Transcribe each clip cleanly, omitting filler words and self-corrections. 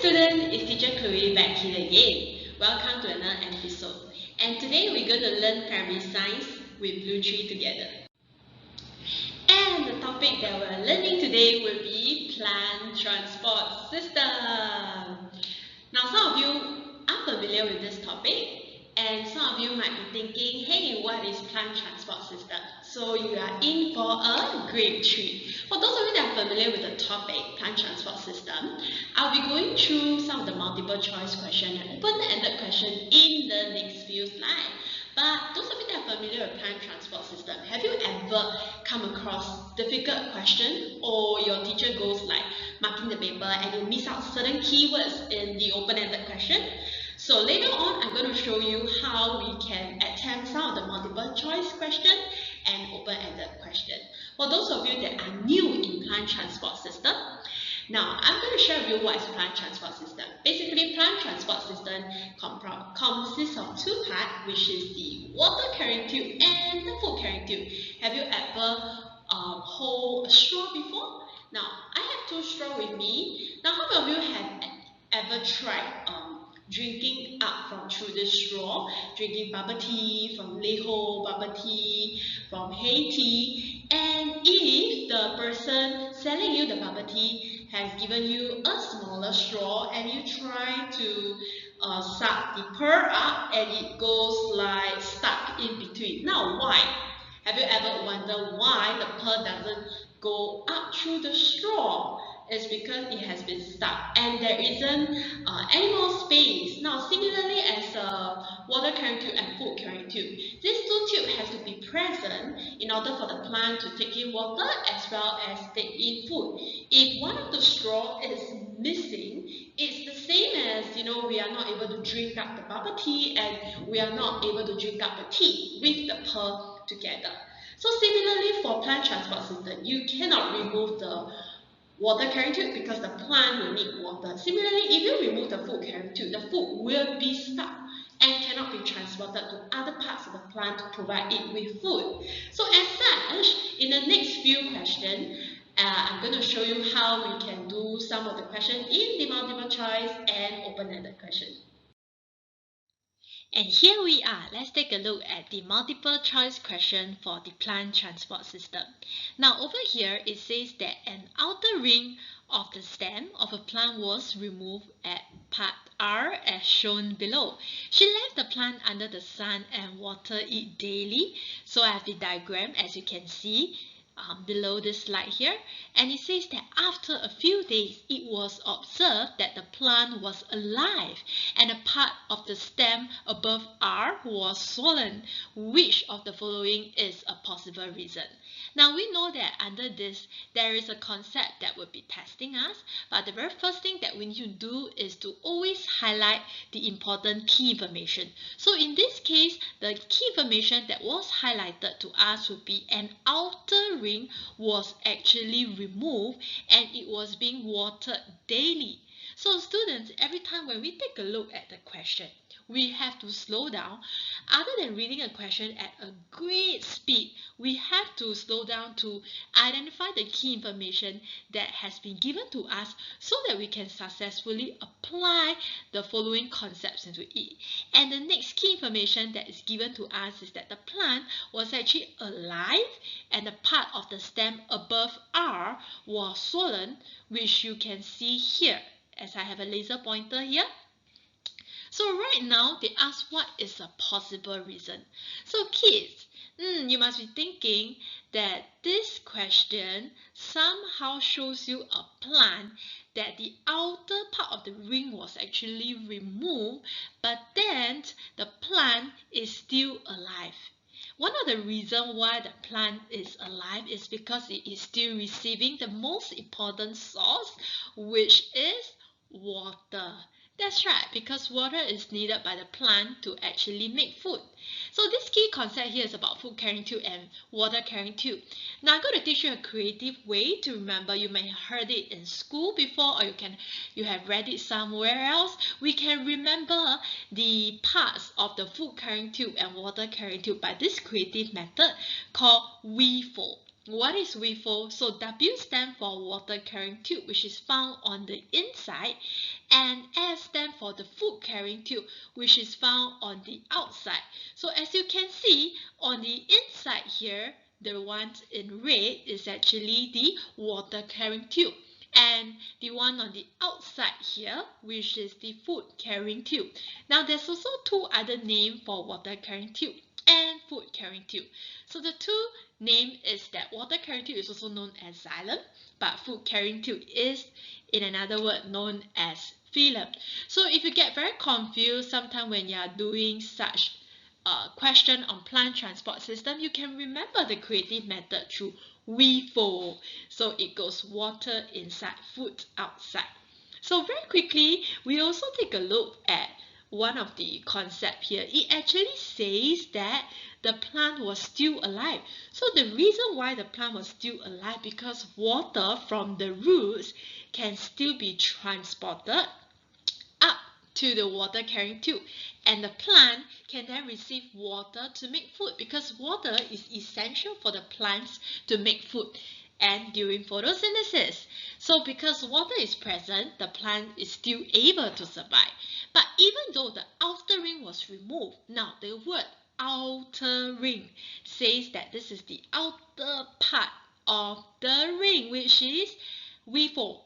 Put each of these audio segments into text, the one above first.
student, it's teacher Chloe back here again. Welcome to another episode. And today we're going to learn primary science with BlueTree together. And the topic that we're learning today will be plant transport system. Now some of you are familiar with this topic, and some of you might be thinking, hey, what is plant transport system? So you are in for a grade 3. For those of you that are familiar with the topic, plant transport system, I'll be going through some of the multiple choice question and open-ended question in the next few slides. But those of you that are familiar with plant transport system, have you ever come across difficult question, or your teacher goes like marking the paper and you miss out certain keywords in the open-ended question? So later on, I'm going to show you how we can attempt some of the multiple choice question and open-ended question. For those of you that are new in plant transport system, now I'm going to share with you what is plant transport system. Basically, plant transport system consists of two parts, which is the water carrying tube and the food carrying tube. Have you ever hold a straw before? Now, I have two straws with me. Now, how many of you have ever tried drinking up from through the straw, drinking bubble tea from Leho, bubble tea from Haiti, and if the person selling you the bubble tea has given you a smaller straw and you try to suck the pearl up and it goes like stuck in between. Now why? Have you ever wondered why the pearl doesn't go up through the straw? It's because it has been stuck and there isn't any more space. Now similarly as a water carrying tube and food carrying tube, these two tubes have to be present in order for the plant to take in water as well as take in food. If one of the straw is missing, it's the same as, we are not able to drink up the bubble tea and we are not able to drink up the tea with the pearl together. So similarly for plant transport system, you cannot remove the water carrying tube because the plant will need water. Similarly, if you remove the food carrying tube, the food will be stuck and cannot be transported to other parts of the plant to provide it with food. So as such, in the next few questions, I'm going to show you how we can do some of the questions in the multiple choice and open-ended question. And here we are. Let's take a look at the multiple choice question for the plant transport system. Now over here it says that an outer ring of the stem of a plant was removed at part R as shown below. She left the plant under the sun and watered it daily. So I have the diagram as you can see below this slide here, and it says that after a few days it was observed that the plant was alive and a part of the stem above R was swollen. Which of the following is a possible reason? Now we know that under this there is a concept that will be testing us, but the very first thing that we need to do is to always highlight the important key information. So in this case, the key information that was highlighted to us would be an outer ring was actually removed and it was being watered daily. So students, every time when we take a look at the question, we have to slow down. Other than reading a question at a great speed, we have to slow down to identify the key information that has been given to us so that we can successfully apply the following concepts into it. And the next key information that is given to us is that the plant was actually alive and the part of the stem above R was swollen, which you can see here as I have a laser pointer here. So right now, they ask what is a possible reason. So kids, you must be thinking that this question somehow shows you a plant that the outer part of the ring was actually removed, but then the plant is still alive. One of the reasons why the plant is alive is because it is still receiving the most important source, which is water. That's right, because water is needed by the plant to actually make food. So this key concept here is about food carrying tube and water carrying tube. Now I'm going to teach you a creative way to remember. You may have heard it in school before, or you have read it somewhere else. We can remember the parts of the food carrying tube and water carrying tube by this creative method called we-fold. What is WIFO? So W stands for water carrying tube, which is found on the inside, and S stands for the food carrying tube, which is found on the outside. So as you can see on the inside here, the ones in red is actually the water carrying tube, and the one on the outside here, which is the food carrying tube. Now there's also two other names for water carrying tube and food carrying tube. So the two name is that water carrying tube is also known as xylem, but food carrying tube is in another word known as phloem. So if you get very confused sometime when you are doing such question on plant transport system, you can remember the creative method through WIFO. So it goes water inside, food outside. So very quickly, we also take a look at one of the concept here. It actually says that the plant was still alive. So the reason why the plant was still alive, because water from the roots can still be transported up to the water carrying tube, and the plant can then receive water to make food, because water is essential for the plants to make food and during photosynthesis. So because water is present, the plant is still able to survive. But even though the outer ring was removed, now the word outer ring says that this is the outer part of the ring, which is WIFO.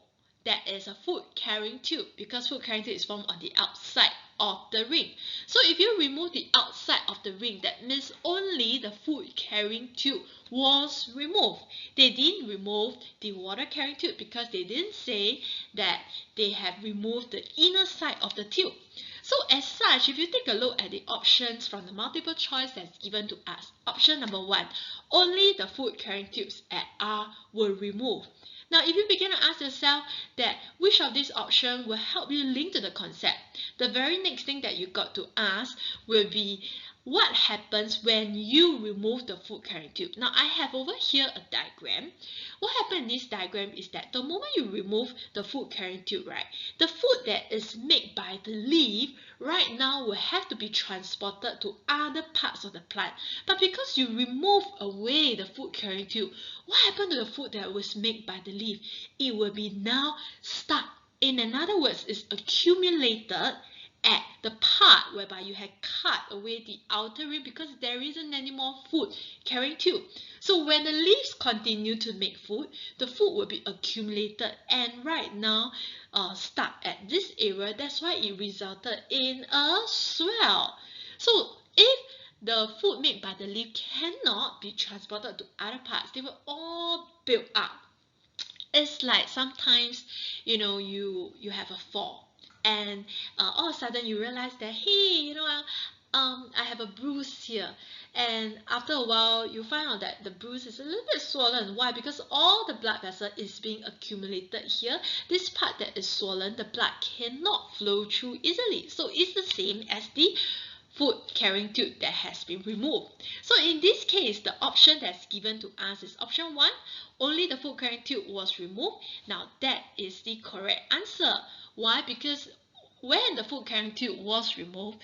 That is a food carrying tube, because food carrying tube is formed on the outside of the ring. So if you remove the outside of the ring, that means only the food carrying tube was removed. They didn't remove the water carrying tube, because they didn't say that they have removed the inner side of the tube. So as such, if you take a look at the options from the multiple choice that's given to us, option number 1, only the food carrying tubes at R were removed. Now, if you begin to ask yourself that which of these options will help you link to the concept, the very next thing that you got to ask will be what happens when you remove the food carrying tube. Now, I have over here a diagram. What happens in this diagram is that the moment you remove the food carrying tube, right, the food that is made by the leaf right now will have to be transported to other parts of the plant. But because you remove away the food carrying tube, what happened to the food that was made by the leaf? It will be now stuck. In other words, it's accumulated at the part whereby you had cut away the outer ring, because there isn't any more food carrying tube. So when the leaves continue to make food, the food will be accumulated and right now stuck at this area. That's why it resulted in a swell. So if the food made by the leaf cannot be transported to other parts, they will all build up. It's like sometimes, you have a fall, and all of a sudden you realize that, hey, I have a bruise here, and after a while you find out that the bruise is a little bit swollen. Why? Because all the blood vessel is being accumulated here. This part that is swollen, the blood cannot flow through easily. So it's the same as the food carrying tube that has been removed. So in this case, the option that's given to us is option 1, only the food carrying tube was removed. Now that is the correct answer. Why? Because when the food carrying tube was removed,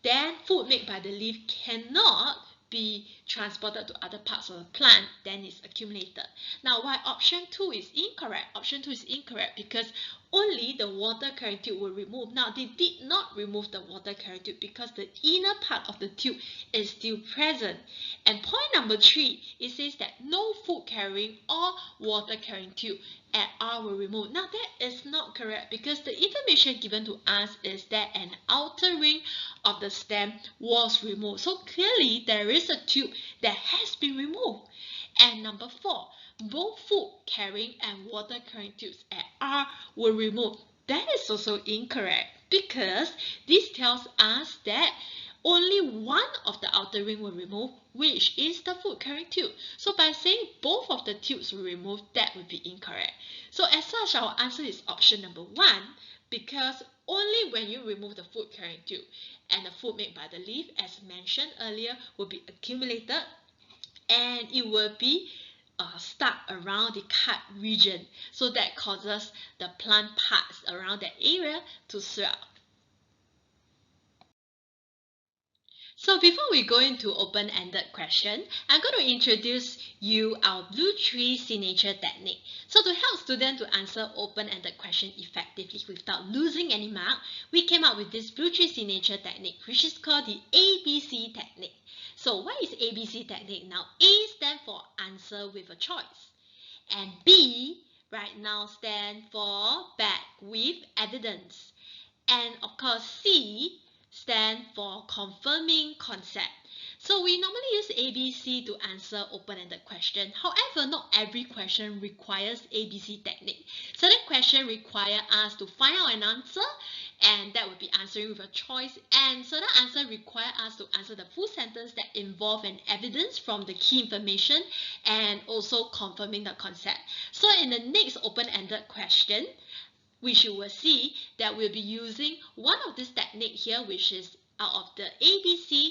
then food made by the leaf cannot be transported to other parts of the plant, then it's accumulated. Now why option 2 is incorrect? Option 2 is incorrect because only the water carrying tube were removed. Now they did not remove the water carrying tube because the inner part of the tube is still present. And point number 3, it says that no food carrying or water carrying tube at R were removed. Now that is not correct, because the information given to us is that an outer ring of the stem was removed. So clearly there is a tube that has been removed. And number 4, both food carrying and water carrying tubes at R were removed. That is also incorrect, because this tells us that only one of the outer ring were removed, which is the food carrying tube. So by saying both of the tubes were removed, that would be incorrect. So as such, our answer is option number 1, because only when you remove the food carrying tube and the food made by the leaf, as mentioned earlier, will be accumulated and it will be stuck around the cut region. So that causes the plant parts around that area to swell. So before we go into open-ended question, I'm going to introduce you our BlueTree signature technique. So to help students to answer open-ended question effectively without losing any mark, we came up with this BlueTree signature technique, which is called the A.B.C technique. So what is A.B.C technique? Now A stands for answer with a choice, and B right now stand for back with evidence, and of course C stand for confirming concept. So we normally use ABC to answer open-ended question. However, not every question requires ABC technique. Certain questions require us to find out an answer, and that would be answering with a choice, and certain answers require us to answer the full sentence that involve an evidence from the key information and also confirming the concept. So in the next open-ended question, which you will see that we'll be using one of this technique here, which is out of the ABC,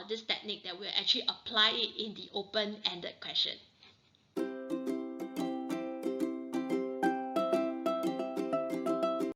this technique that will actually apply it in the open-ended question.